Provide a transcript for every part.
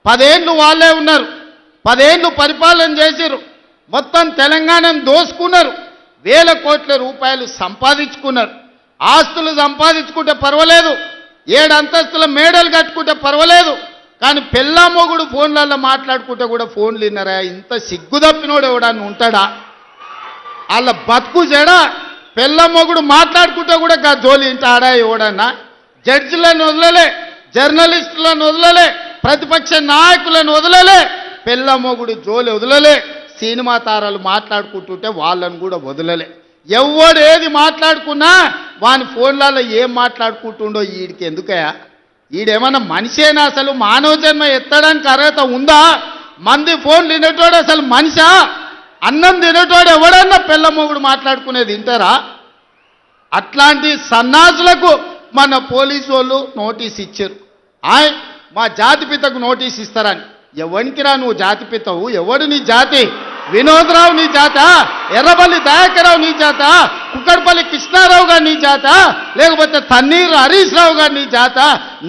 10 ఏళ్ళు వాళ్ళే ఉన్నారు, 10 ఏళ్ళు పరిపాలన చేసిరు, మొత్తం తెలంగాణను దోసుకున్నారు, వేల కోట్ల రూపాయలు సంపాదించుకున్నారు. ఆస్తులు సంపాదించుకుంటే పర్వాలేదు, 7 అంతస్తుల మేడలు కట్టుకుంటే పర్వాలేదు, కానీ పెళ్ళా మొగుడు ఫోన్లలో మాట్లాడుకుంటే కూడా ఫోన్లు విన్నారా? ఇంత సిగ్గు తప్పినోడు ఎవడన్నా ఉంటాడా? వాళ్ళ బతుకు జడ పెళ్ళ మొగుడు మాట్లాడుకుంటే కూడా జోలి ఇంటాడా ఎవడన్నా? జడ్జిలను వదలలే, జర్నలిస్టులను వదలలే, ప్రతిపక్ష నాయకులను వదలలే, పెళ్ళ మొగుడు జోలి వదలలే, సినిమా తారాలు మాట్లాడుకుంటుంటే వాళ్ళను కూడా వదలలే. ఎవడు ఏది మాట్లాడుకున్నా వాని ఫోన్లలో ఏం మాట్లాడుకుంటుండో వీడికి ఎందుకయా? ఈడేమన్నా మనిషేనా? అసలు మానవ జన్మ ఎత్తడానికి అర్హత ఉందా? మంది ఫోన్లు తినేటోడు అసలు మనిషా? అన్నం తినేటోడు ఎవడన్నా పెళ్ళ మొగుడు మాట్లాడుకునేది వింటారా? అట్లాంటి సన్నాసులకు మన పోలీసు వాళ్ళు నోటీస్ ఇచ్చారు. మా జాతిపితకు నోటీస్ ఇస్తారని. ఎవరికిరా నువ్వు జాతిపితవు? ఎవడు నీ జాతి? వినోద్రావు నీ జాత? ఎర్రబల్లి దయాకరావు నీ జాత? కుక్కడపల్లి కృష్ణారావు గారు నీ జాత? లేకపోతే తన్నీరు హరీష్ రావు గారు నీ జాత?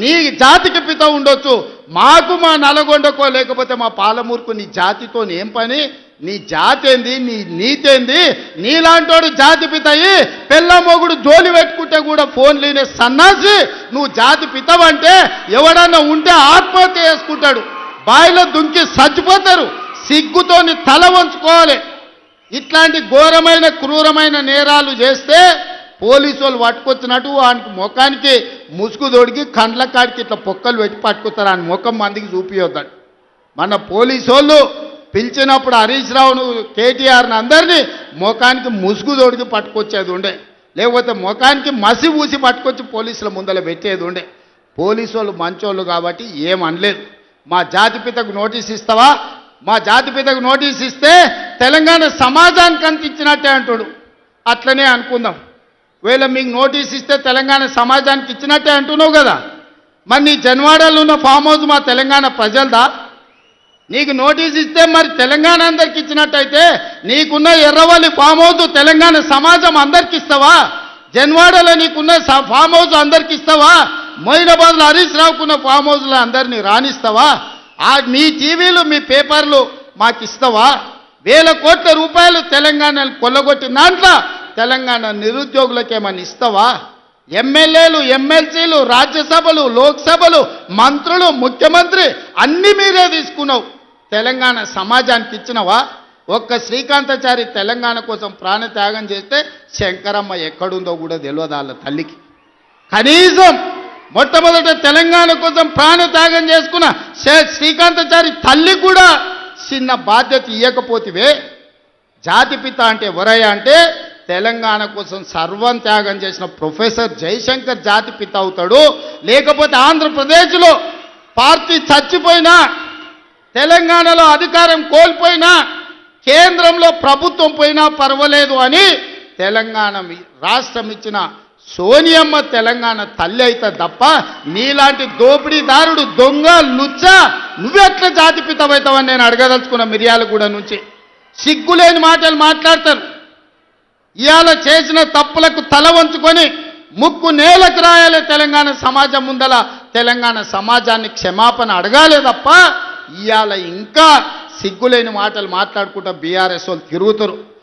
నీ జాతికి పిత ఉండొచ్చు, మాకు మా నల్గొండకో లేకపోతే మా పాలమూరుకు నీ జాతితో ఏం పని? నీ జాతి ఏంది? నీ నీతేంది? నీలాంటోడు జాతి పితయి పెళ్ళ మొగుడు జోలి పెట్టుకుంటే కూడా ఫోన్ లేని సన్నాసి నువ్వు జాతి పితవంటే ఎవడన్నా ఉంటే ఆత్మహత్య చేసుకుంటాడు, బాయిలో దుంకి చచ్చిపోతారు. సిగ్గుతోని తల వంచుకోవాలి. ఇట్లాంటి ఘోరమైన క్రూరమైన నేరాలు చేస్తే పోలీసు వాళ్ళు పట్టుకొచ్చినట్టు వానికి ముఖానికి ముసుగు తొడిగి కండ్ల కాడికి ఇట్లా పొక్కలు పెట్టి పట్టుకొస్తారు. ఆయన ముఖం మందికి చూపియొద్దాడు. మన పోలీసు వాళ్ళు పిలిచినప్పుడు హరీష్ రావును కేటీఆర్ని అందరినీ ముఖానికి ముసుగు తొడిగి పట్టుకొచ్చేది ఉండే, లేకపోతే ముఖానికి మసి ఊసి పట్టుకొచ్చి పోలీసుల ముందర పెట్టేది ఉండే. పోలీసు వాళ్ళు మంచోళ్ళు కాబట్టి ఏమనలేదు. మా జాతిపితకు నోటీస్ ఇస్తావా? మా జాతిపితకు నోటీస్ ఇస్తే తెలంగాణ సమాజానికి అంత ఇచ్చినట్టే అంటాడు. అట్లనే అనుకుందాం. వీళ్ళ మీకు నోటీస్ ఇస్తే తెలంగాణ సమాజానికి ఇచ్చినట్టే అంటున్నావు కదా, మరి నీ జన్వాడలో ఉన్న ఫామ్ హౌస్ మా తెలంగాణ ప్రజలదా? నీకు నోటీస్ ఇస్తే మరి తెలంగాణ అందరికి ఇచ్చినట్టయితే నీకున్న ఎర్రవల్లి ఫామ్ హౌస్ తెలంగాణ సమాజం అందరికి ఇస్తావా? జన్వాడలో నీకున్న ఫామ్ హౌస్ అందరికి ఇస్తావా? మొయినాబాద్లో హరీష్ రావుకున్న ఫామ్ హౌస్లో అందరినీ రాణిస్తావా? మీ టీవీలు మీ పేపర్లు మాకు ఇస్తావా? వేల కోట్ల రూపాయలు తెలంగాణను కొల్లగొట్టిన దాంట్లో తెలంగాణ నిరుద్యోగులకేమని ఇస్తావా? ఎమ్మెల్యేలు, ఎమ్మెల్సీలు, రాజ్యసభలు, లోక్సభలు, మంత్రులు, ముఖ్యమంత్రి అన్ని మీరే తీసుకున్నావు. తెలంగాణ సమాజానికి ఇచ్చినవా? ఒక్క శ్రీకాంతాచారి తెలంగాణ కోసం ప్రాణత్యాగం చేస్తే శంకరమ్మ ఎక్కడుందో కూడా తెలియదు వాళ్ళ తల్లికి. కనీసం మొట్టమొదట తెలంగాణ కోసం ప్రాణత్యాగం చేసుకున్న శ్రీకాంతాచారి తల్లి కూడా చిన్న బాధ్యత ఇవ్వకపోతివే. జాతిపిత అంటే ఎవరయ్యా అంటే తెలంగాణ కోసం సర్వం త్యాగం చేసిన ప్రొఫెసర్ జయశంకర్ జాతిపిత అవుతాడు. లేకపోతే ఆంధ్రప్రదేశ్లో పార్టీ చచ్చిపోయినా, తెలంగాణలో అధికారం కోల్పోయినా, కేంద్రంలో ప్రభుత్వం పోయినా పర్వాలేదు అని తెలంగాణ రాష్ట్రం ఇచ్చిన సోనియమ్మ తెలంగాణ తల్లి అయితే తప్ప నీలాంటి దోపిడీదారుడు, దొంగ, లుచ్చ నువ్వెట్లా జాతిపితమవుతావని నేను అడగదలుచుకున్న. మిర్యాలగూడ నుంచి సిగ్గులేని మాటలు మాట్లాడతారు. ఇవాళ చేసిన తప్పులకు తల వంచుకొని ముక్కు నేలకు రాయాలి. తెలంగాణ సమాజం ముందల తెలంగాణ సమాజాన్ని క్షమాపణ అడగాలి తప్ప ఇవాళ ఇంకా సిగ్గులేని మాటలు మాట్లాడుకుంటూ బీఆర్ఎస్ వాళ్ళు తిరుగుతారు.